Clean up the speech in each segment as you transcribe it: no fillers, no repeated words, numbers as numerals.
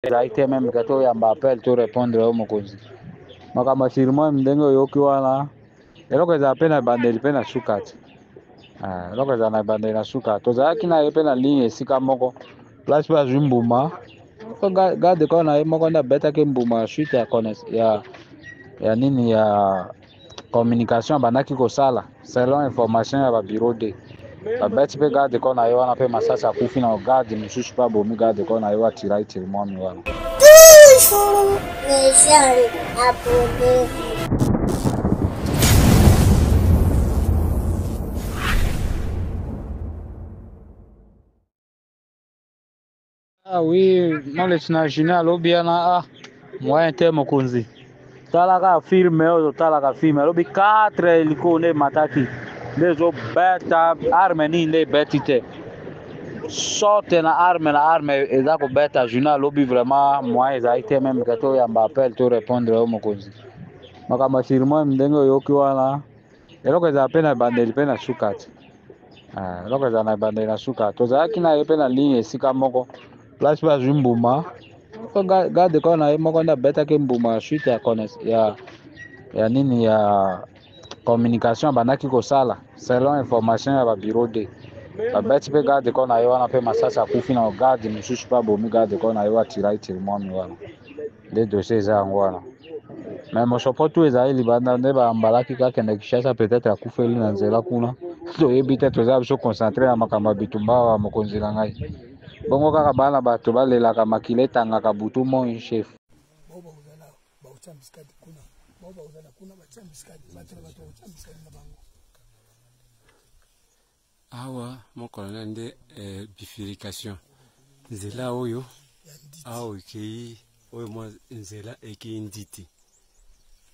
zaite même kato ya mbapel to répondre au mokonzi makamba sirimo mdengo yoki wana eloko eza pe na bandeli pe na sukati eloko eza na bandeli na sukati tozalaki na ye pe na ligne esika moko place pe azwi mbuma garde corps na ye moko nde abetaki mbuma suite ya nini ya communication abandaki kosala selon information ya babureau de babeti pe garde corps na ye wana pe masasi akufi na garde mosusu pe abomi garde corps na ye watira itiri mwami wana Ah oui, non le tinagine alobi yana moyen te mokonzi talaka filme oyo talaka filme alobi 4 heliko nde mataki nde ezobeta arme nini nde ebeti te sorte na arme eza kobeta journal alobi vraiment moyen ezali te meme kete oyamba appel to répondre oyo mokonzi makambo sirimo ndenge oyoki wana eloko ezala pe na bandeli pe na sukati eloko ezala na bandeli na sukati tozalaki na ye pe na ligne esika moko place pe azwi mbuma garde corps na ye moko nde abetaki mbuma suite ya nini ya communication abandaki kosala selon information ya babureau de babeti pe garde corps na ye wana pe masasi akufi na garde mosusu pe abomi garde corps na ye watira itiri mwami wana nde dossier eza yango wana me mosopo tu ezali libanda nde bambalaki kakende Kinshasa peut-être akufeli na nzela kuna toyebi te toza biso concentré na makambo ya bitumba ya mokonzi na ngai bongo kaka bana bato balelaka makila etangaka butu moi chef awa mon colonel nde bifurcation nzela oyo awa ekei oyo mwa nzela ekei nditi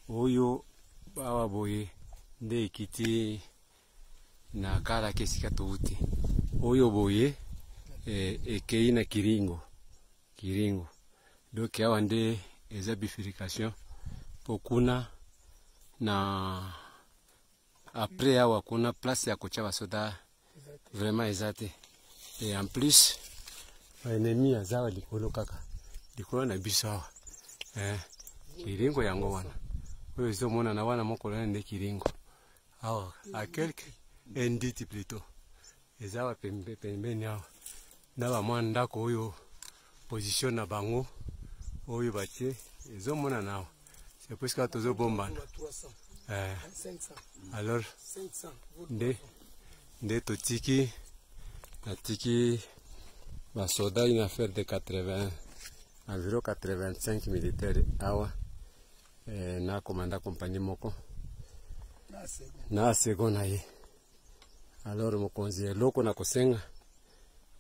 oyo awa boye nde ekiti na kala kesika touti oyo boye ekei na kiringo donc awa nde eza bifurcation pokuna na après awa kuna place ya kotia basoda vraiment eza te et en plus baennemi aza awa likolo kaka likolo na biso awa kiringo yango wana oyo ezomonana wana mokolona nde kiringo awa a quelque nditi plutôt eza awa pembeni awa na bamwa ndako oyo position na bango oyo batie ezomonana awa c'est presque tozobombana alors nde totiki natiki basoda une affaire de 80 environ 85 militaires awa na commanda compagnie moko na sego na ye alors mokonzi eloko na kosenga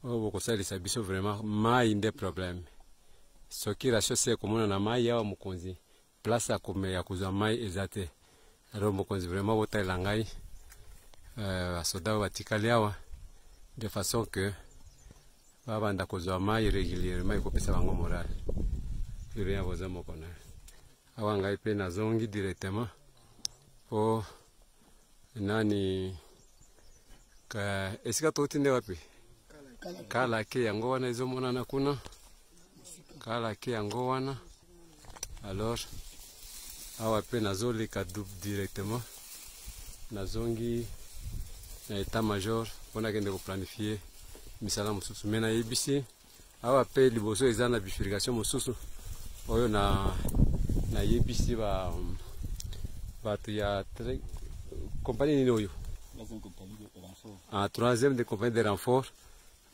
oyo bokosalisa biso vraiment mai nde problème soki ratio se komona na mai awa mokonzi place ya kozwa mai eza te alors mokonzi vraiment botalela ngai basoda oyo batikali awa de façon que babanda kozwa mai régulièrement ekopesa bango morale rien boza mokona awa ngai pe nazongi directement po nani esika touti nde wapi kala ke yango wana ezomonana kuna kala ke yango wana alors awa pe nazoleka directement nazongi na état major mpona kende koplanifie misala mosusu me nayebisi awa pe liboso eza na bifurcation mosusu oyo nayebisi bato ya compagnie nini oyo troisième de compagnie de renfort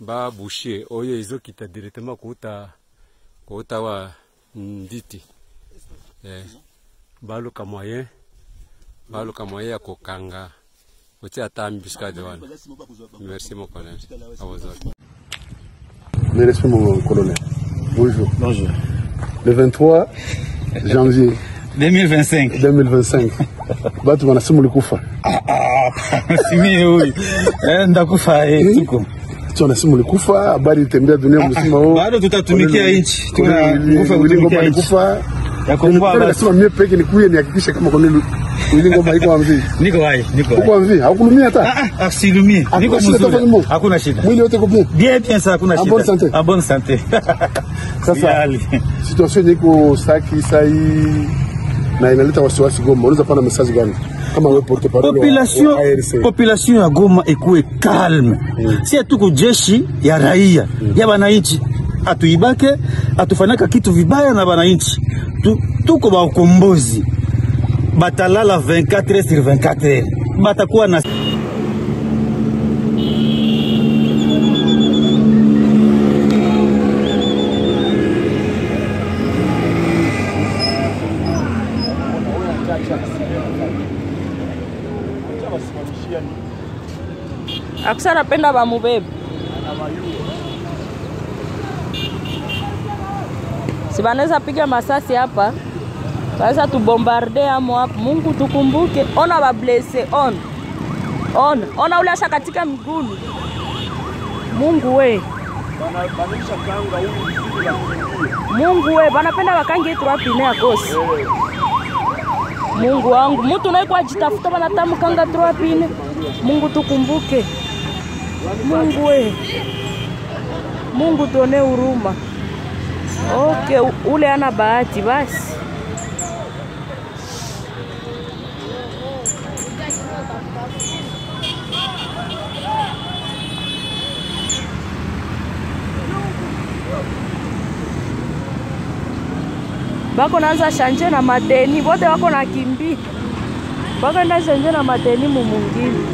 ba boucher oyo ezokita directement kouta wa nditi baluka moyen ya kokanga kotia ata embuscade wana. Merci mon colonel. À vos ordres. Merci mon colonel. Bonjour. Bonjour. Le 23 janvier 2025. Batu wanasimu likufa. Simi huyu. Ndakufa tuko. Tunasimu likufa, habari itembea dunia mzima huko. Bado tutatumikia nchi. Tunakufa kutumikia nchi. Ya Kongo nasema mimi peke nikuye nihakikishe kama colonel Ili ngoma iko mvi. Niko hai, niko hai. Uko mvi, haukulumia hata? Asilumia. Niko mzuri. Hakuna shida. Mwili wote uko bien. Bien ça hakuna shida. En bonne santé. En bonne santé. Sasa situation iko saki sai na inaleta wasiwasi Goma. Unaweza pana message gani? Kama wewe porte parole population ya Goma ikuwe calme. Si tuko jeshi ya raia, ya wananchi. Atuibake, atufanaka kitu vibaya na wananchi. Tuko ba ukombozi. Batalala 24 sur 24. Batakuwa na Aksa napenda bamubebe. Si banaweza piga masasi hapa. Sasa tubombarde amo hapo. Mungu tukumbuke. Ona ba blesse on. Ona ule asha katika miguu. Mungu we. Mungu we, banapenda wakange yetu wapi ne akosi. Mungu wangu, mtu naikuwa jitafuta banatamu kanga tuwapine. Mungu tukumbuke. Mungu we. Mungu tuone huruma. Okay, ule ana bahati basi. Bako naanza shanje na mateni, bote wako na kimbi. Bako naanza shanje na mateni mumungini.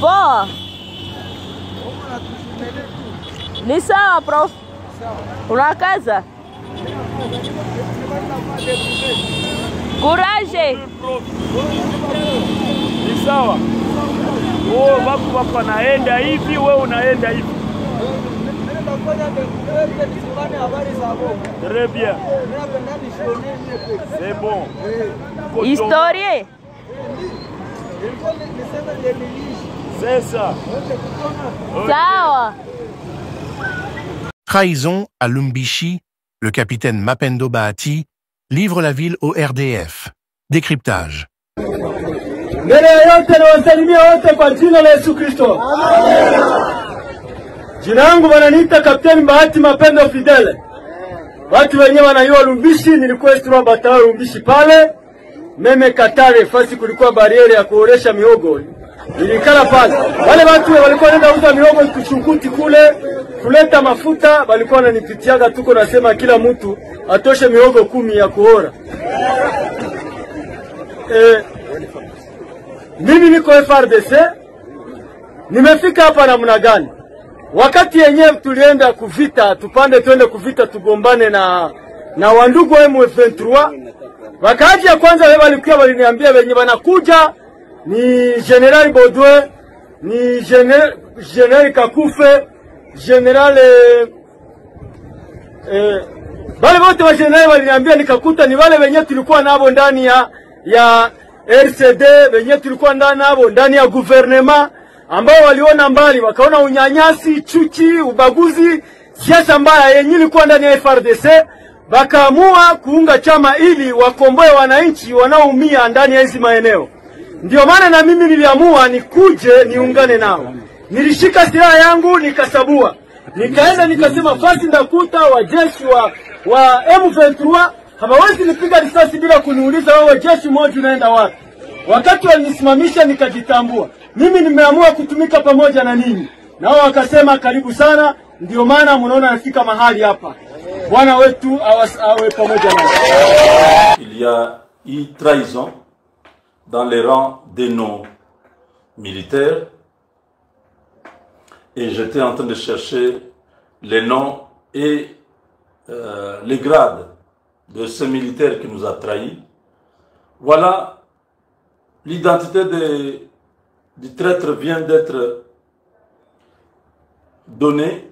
Poa. Ni sawa prof. Unakaza? Courage. Ni sawa. Oh, wako naenda hivi, wewe unaenda hivi. Très bien. C'est bon. Historie. C'est ça. Sawa. Trahison à Lumbishi, le capitaine Mapendo Bahati livre la ville au RDF. Décryptage. Mbele ya yote na wasalimia wote kwa jina la Yesu Kristo. Jina langu wananiita Kapteni Bahati Mapendo Fidele. Watu wenyewe wanajua Lumbishi, nilikuwa estima batao Lumbishi pale. Meme Katare, fasi kulikuwa bariere ya kuoresha mihogo. Nilikala pale. Wale watu walikuwa wanaenda uza mihogo kuchunguti kule, kuleta mafuta, walikuwa wananipitiaga tuko nasema kila mtu atoshe mihogo 10 ya kuora. Mimi niko FRDC. Nimefika hapa namna gani? Wakati yenyewe tulienda kuvita, tupande twende kuvita tugombane na wandugu wa M23. Wakati ya kwanza wao walikuwa waliniambia wenye wanakuja ni General Baudouin, ni General Kakufe, General wale wote wa general waliniambia, nikakuta ni wale wenye tulikuwa nabo ndani ya RCD, wenye tulikuwa nabo ndani ya gouvernement, ambao waliona mbali, wakaona unyanyasi, chuki, ubaguzi, siasa mbaya yenye ilikuwa ndani ya FRDC, wakaamua kuunga chama ili wakomboe wananchi wanaoumia ndani ya hizo maeneo. Ndio maana na mimi niliamua nikuje niungane nao. Nilishika silaha yangu nikasabua. Nikaenda nikasema fasi ndakuta wajeshi wa M23 hawawezi nipiga risasi bila kuniuliza wewe jeshi moja unaenda wapi. Wakati walinisimamisha nikajitambua. Mimi nimeamua kutumika pamoja na ninyi. Na wao wakasema karibu sana, ndio maana mnaona nafika mahali hapa. Bwana wetu awe pamoja nasi. Il y a eu trahison dans les rangs de nos militaires et j'étais en train de chercher les noms et les grades de ce militaire qui nous a trahis. Voilà, l'identité du traître vient d'être donnée.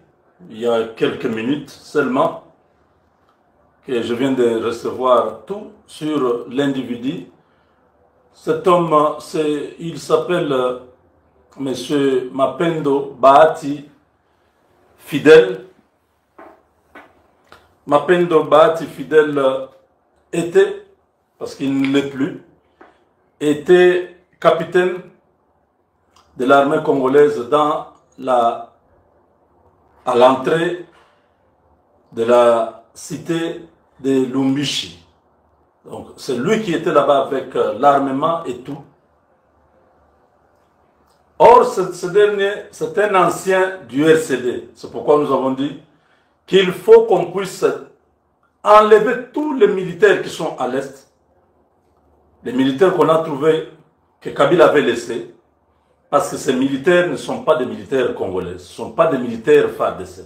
il y a quelques minutes seulement, que je viens de recevoir tout sur l'individu. Cet homme, il s'appelle Monsieur Mapendo Bahati Fidèle. Mapendo Bahati Fidèle était, parce qu'il ne l'est plus, était capitaine de l'armée congolaise à l'entrée de la cité de Lumbishi. Donc c'est lui qui était là-bas avec l'armement et tout. Or, ce dernier, c'est un ancien du RCD. C'est pourquoi nous avons dit qu'il faut qu'on puisse enlever tous les militaires qui sont à l'Est, les militaires qu'on a trouvés, que Kabila avait laissés, parce que ces militaires ne sont pas des militaires congolais, ce ne sont pas des militaires FARDC.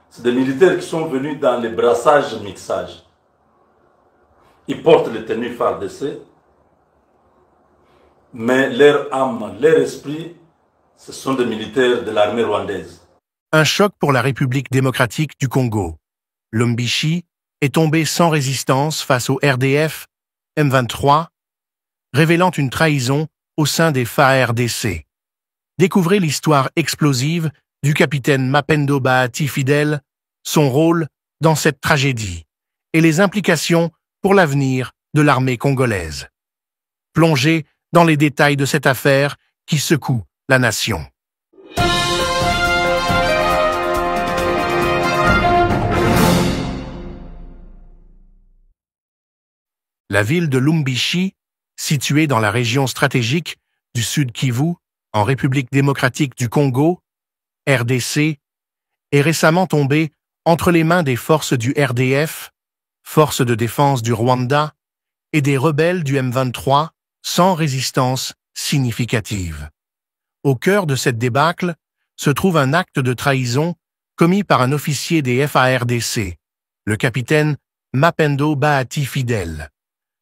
C'est des militaires qui sont venus dans les brassages mixages. Ils portent les tenues FARDC, mais leur âme, leur esprit, ce sont des militaires de l'armée rwandaise. Un choc pour la République démocratique du Congo. Lumbishi est tombé sans résistance face au RDF M23, révélant une trahison au sein des FARDC. Découvrez l'histoire explosive du capitaine Mapendo Bahati Fidèle, son rôle dans cette tragédie et les implications pour l'avenir de l'armée congolaise. Plongez dans les détails de cette affaire qui secoue la nation. La ville de Lumbishi, située dans la région stratégique du Sud Kivu, en République démocratique du Congo, RDC, est récemment tombée entre les mains des forces du RDF, forces de défense du Rwanda, et des rebelles du M23 sans résistance significative. Au cœur de cette débâcle se trouve un acte de trahison commis par un officier des FARDC, le capitaine Mapendo Bahati Fidèle.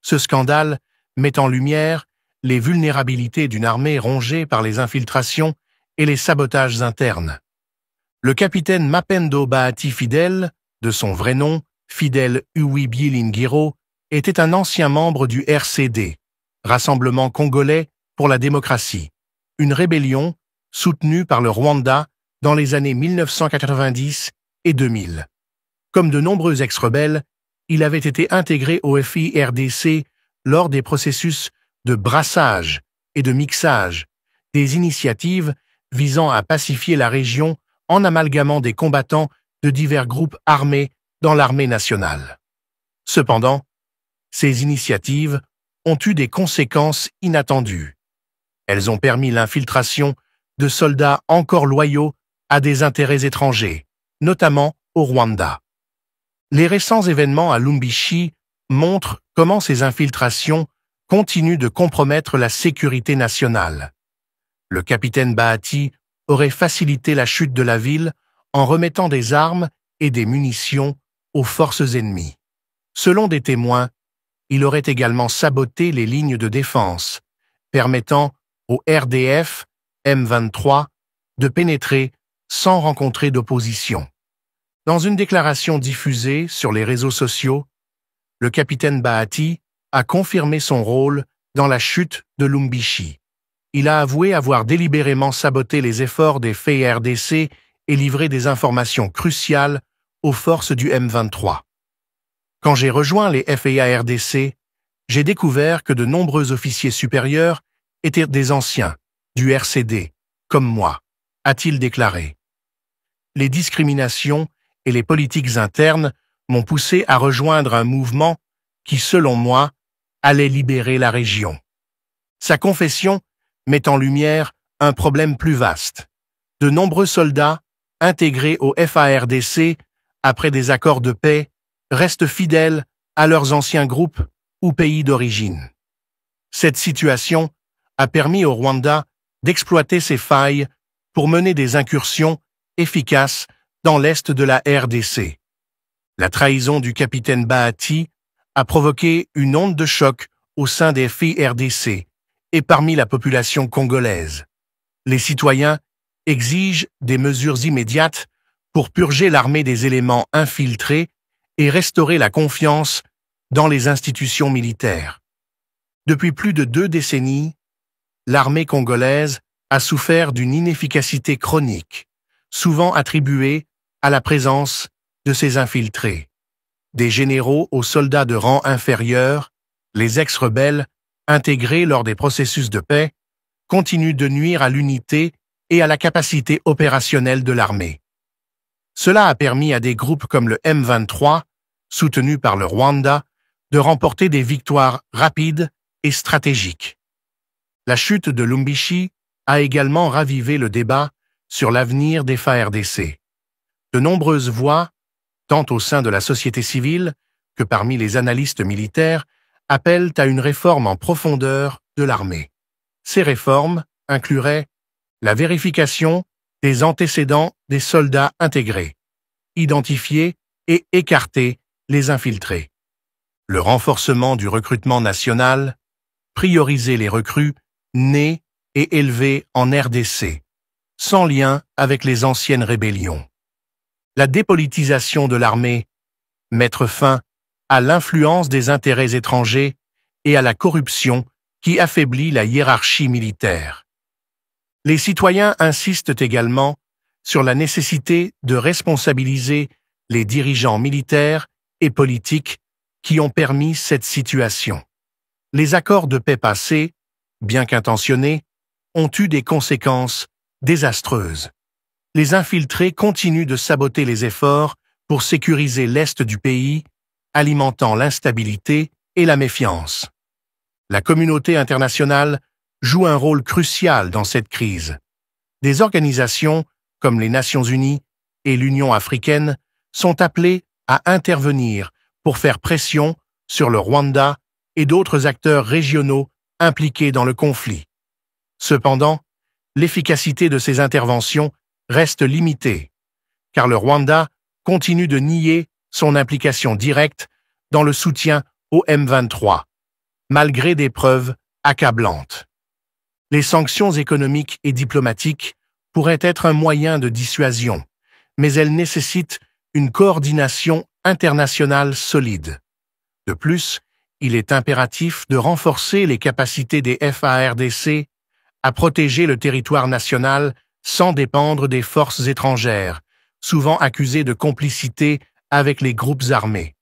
Ce scandale met en lumière les vulnérabilités d'une armée rongée par les infiltrations et les sabotages internes. Le capitaine Mapendo Bahati Fidèle, de son vrai nom, Fidèle Uwi Bielingiro, était un ancien membre du RCD, Rassemblement congolais pour la démocratie, une rébellion soutenue par le Rwanda dans les années 1990 et 2000. Comme de nombreux ex-rebelles, il avait été intégré au FIRDC lors des processus de brassage et de mixage, des initiatives visant à pacifier la région en amalgamant des combattants de divers groupes armés dans l'armée nationale. Cependant, ces initiatives ont eu des conséquences inattendues. Elles ont permis l'infiltration de soldats encore loyaux à des intérêts étrangers, notamment au Rwanda. Les récents événements à Lumbishi montrent comment ces infiltrations continuent de compromettre la sécurité nationale. Le capitaine Bahati aurait facilité la chute de la ville en remettant des armes et des munitions aux forces ennemies. Selon des témoins, il aurait également saboté les lignes de défense, permettant au RDF M23 de pénétrer sans rencontrer d'opposition. Dans une déclaration diffusée sur les réseaux sociaux, le capitaine Bahati a confirmé son rôle dans la chute de Lumbishi. Il a avoué avoir délibérément saboté les efforts des FARDC et livré des informations cruciales aux forces du M23. Quand j'ai rejoint les FARDC, j'ai découvert que de nombreux officiers supérieurs étaient des anciens, du RCD, comme moi, a-t-il déclaré. Les discriminations et les politiques internes m'ont poussé à rejoindre un mouvement qui, selon moi, allait libérer la région. Sa confession met en lumière un problème plus vaste. De nombreux soldats, intégrés au FARDC après des accords de paix, restent fidèles à leurs anciens groupes ou pays d'origine. Cette situation a permis au Rwanda d'exploiter ses failles pour mener des incursions efficaces dans l'est de la RDC. La trahison du capitaine Bahati a provoqué une onde de choc au sein des FARDC et parmi la population congolaise. Les citoyens exigent des mesures immédiates pour purger l'armée des éléments infiltrés et restaurer la confiance dans les institutions militaires. Depuis plus de 2 décennies, l'armée congolaise a souffert d'une inefficacité chronique, souvent attribuée à la présence de ces infiltrés. Des généraux aux soldats de rang inférieur, les ex-rebelles, intégrés lors des processus de paix, continuent de nuire à l'unité et à la capacité opérationnelle de l'armée. Cela a permis à des groupes comme le M23, soutenus par le Rwanda, de remporter des victoires rapides et stratégiques. La chute de Lumbishi a également ravivé le débat sur l'avenir des FARDC. De nombreuses voix, tant au sein de la société civile que parmi les analystes militaires, appellent à une réforme en profondeur de l'armée. Ces réformes incluraient la vérification des antécédents des soldats intégrés, identifier et écarter les infiltrés, le renforcement du recrutement national, prioriser les recrues nés et élevés en RDC, sans lien avec les anciennes rébellions. La dépolitisation de l'armée, mettre fin à l'influence des intérêts étrangers et à la corruption qui affaiblit la hiérarchie militaire. Les citoyens insistent également sur la nécessité de responsabiliser les dirigeants militaires et politiques qui ont permis cette situation. Les accords de paix passés, bien qu'intentionnés, ont eu des conséquences désastreuses. Les infiltrés continuent de saboter les efforts pour sécuriser l'est du pays, alimentant l'instabilité et la méfiance. La communauté internationale joue un rôle crucial dans cette crise. Des organisations comme les Nations Unies et l'Union africaine sont appelées à intervenir pour faire pression sur le Rwanda et d'autres acteurs régionaux impliqués dans le conflit. Cependant, l'efficacité de ces interventions reste limitée, car le Rwanda continue de nier son implication directe dans le soutien au M23, malgré des preuves accablantes. Les sanctions économiques et diplomatiques pourraient être un moyen de dissuasion, mais elles nécessitent une coordination internationale solide. De plus, il est impératif de renforcer les capacités des FARDC à protéger le territoire national sans dépendre des forces étrangères, souvent accusées de complicité avec les groupes armés.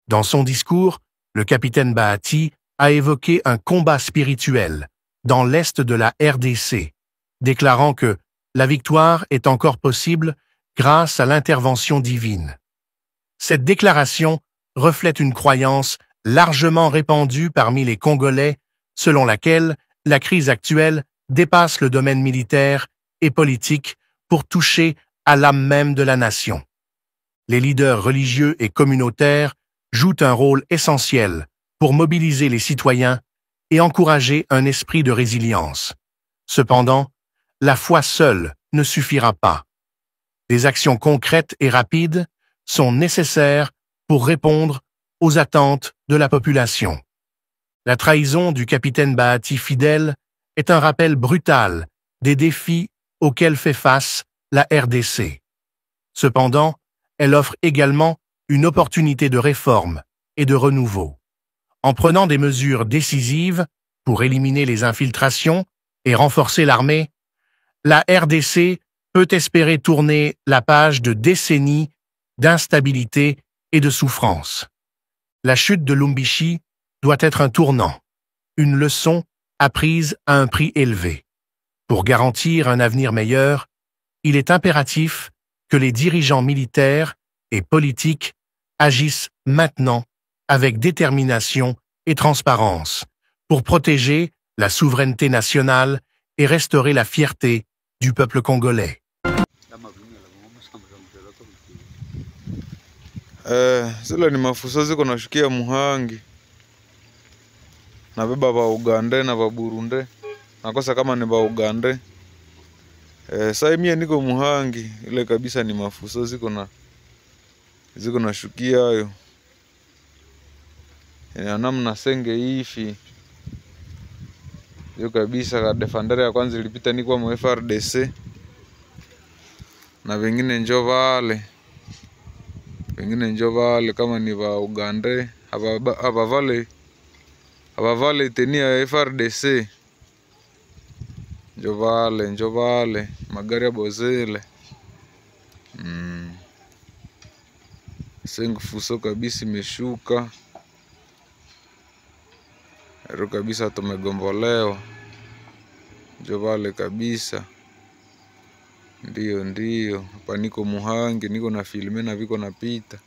Dans son discours, le capitaine Bahati a évoqué un combat spirituel dans l'est de la RDC, déclarant que la victoire est encore possible grâce à l'intervention divine. Cette déclaration reflète une croyance largement répandue parmi les Congolais, selon laquelle la crise actuelle dépasse le domaine militaire et politique pour toucher à l'âme même de la nation. Les leaders religieux et communautaires jouent un rôle essentiel pour mobiliser les citoyens et encourager un esprit de résilience. Cependant, la foi seule ne suffira pas. Des actions concrètes et rapides sont nécessaires pour répondre aux attentes de la population. La trahison du capitaine Bahati Fidèle est un rappel brutal des défis auxquels fait face la RDC. Cependant, elle offre également une opportunité de réforme et de renouveau. En prenant des mesures décisives pour éliminer les infiltrations et renforcer l'armée, la RDC peut espérer tourner la page de décennies d'instabilité et de souffrance. La chute de Lumbishi doit être un tournant, une leçon apprise à un prix élevé. Pour garantir un avenir meilleur, il est impératif que les dirigeants militaires et politiques agissent maintenant avec détermination et transparence pour protéger la souveraineté nationale et restaurer la fierté du peuple congolais. Zile ni mafuso ziko nashukia Muhangi, nabeba ba Uganda na ba Burundi, nakosa kama ni ba Uganda. Sasa mimi niko Muhangi, ile kabisa ni mafuso ziko nashukia hayo. Namna senge hivi. Hiyo kabisa ka defender ya kwanza ilipita ni kwa FARDC. na wengine njo vale, wengine njo vale kama ni va Uganda abavale tenia ya FRDC njo vale magari ya bozele. Sengu fuso kabisa imeshuka. Ero kabisa tumegombolewa. Njo vale kabisa. Ndio. Hapa niko Muhangi, niko na filme na viko napita.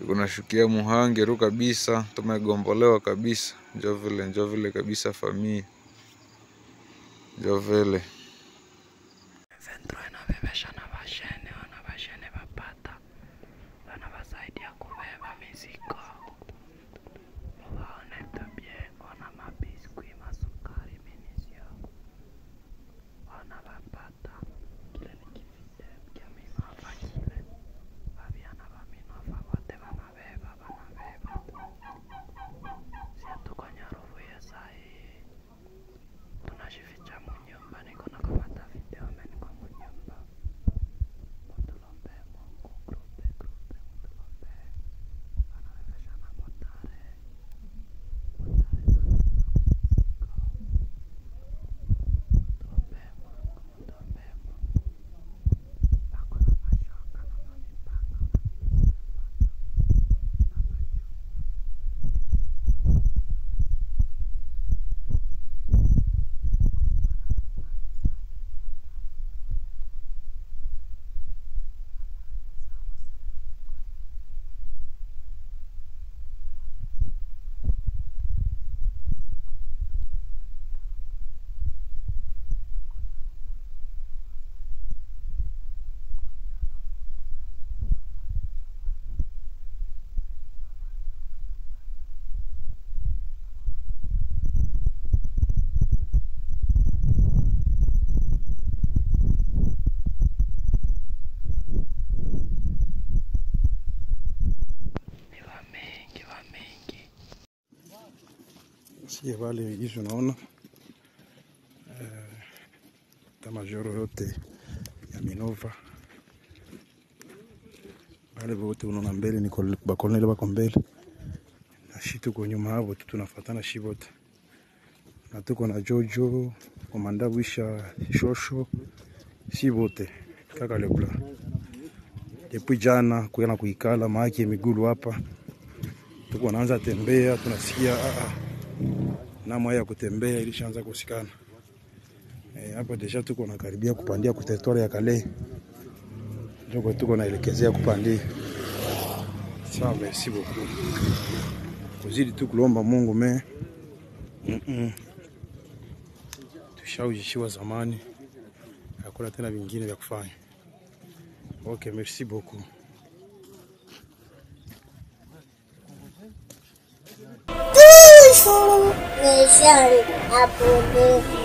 Niko nashukia Muhangi, ero kabisa tumegombolewa kabisa. Njo vile kabisa familia. Njo vile. Siye vale hizo naona tamajoro yote ya Minova vale wote unaona mbele ni bakoloneli bako mbele na shi tuko nyuma hapo tunafuatana shi wote na tuko na Jojo komanda wisha Shosho shi wote kaka lebla depuis jana kuena kuikala maaki migulu hapa tuko naanza tembea tunasikia na moya ya kutembea ilishaanza kusikana. Hapa deja tuko na karibia kupandia ku territoire ya Kale. Ndio tuko naelekezea kupandia. Sawa, merci beaucoup. Kuzidi tu kulomba Mungu tushaujishiwa zamani. Hakuna tena vingine vya kufanya. Okay, merci beaucoup. Les jeunes abonnés.